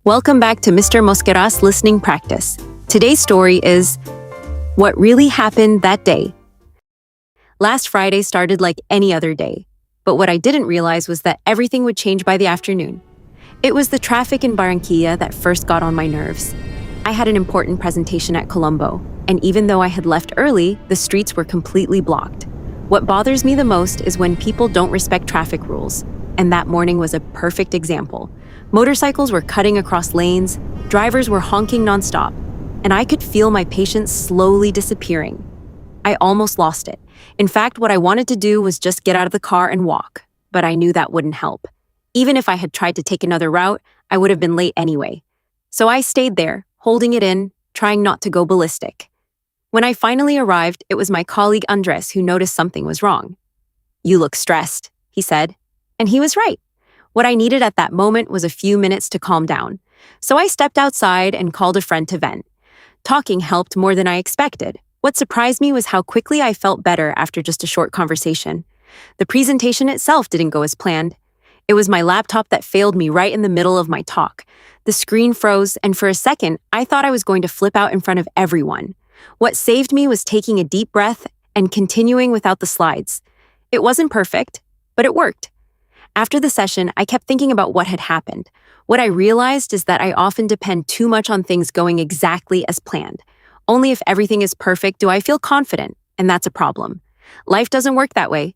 Welcome back to Mr. Mosquera's listening practice. Today's story is What Really Happened That Day. Last Friday started like any other day, but what I didn't realize was that everything would change by the afternoon. It was the traffic in Barranquilla that first got on my nerves. I had an important presentation at Colombo, and even though I had left early, the streets were completely blocked. What bothers me the most is when people don't respect traffic rules, and that morning was a perfect example. Motorcycles were cutting across lanes, drivers were honking nonstop, and I could feel my patience slowly disappearing. I almost lost it. In fact, what I wanted to do was just get out of the car and walk, but I knew that wouldn't help. Even if I had tried to take another route, I would have been late anyway. So I stayed there, holding it in, trying not to go ballistic. When I finally arrived, it was my colleague Andres who noticed something was wrong. "You look stressed," he said. And he was right. What I needed at that moment was a few minutes to calm down. So I stepped outside and called a friend to vent. Talking helped more than I expected. What surprised me was how quickly I felt better after just a short conversation. The presentation itself didn't go as planned. It was my laptop that failed me right in the middle of my talk. The screen froze, and for a second, I thought I was going to flip out in front of everyone. What saved me was taking a deep breath and continuing without the slides. It wasn't perfect, but it worked. After the session, I kept thinking about what had happened. What I realized is that I often depend too much on things going exactly as planned. Only if everything is perfect do I feel confident, and that's a problem. Life doesn't work that way.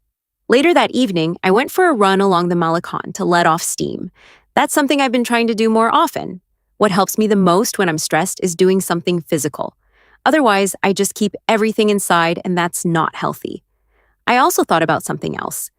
Later that evening, I went for a run along the Malecon to let off steam. That's something I've been trying to do more often. What helps me the most when I'm stressed is doing something physical. Otherwise, I just keep everything inside, and that's not healthy. I also thought about something else.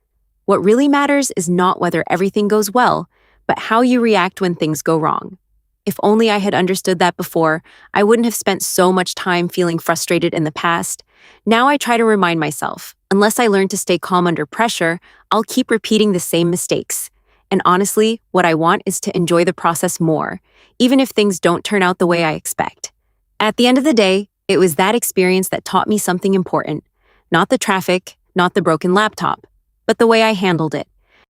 What really matters is not whether everything goes well, but how you react when things go wrong. If only I had understood that before, I wouldn't have spent so much time feeling frustrated in the past. Now I try to remind myself, unless I learn to stay calm under pressure, I'll keep repeating the same mistakes. And honestly, what I want is to enjoy the process more, even if things don't turn out the way I expect. At the end of the day, it was that experience that taught me something important. Not the traffic, not the broken laptop, but the way I handled it.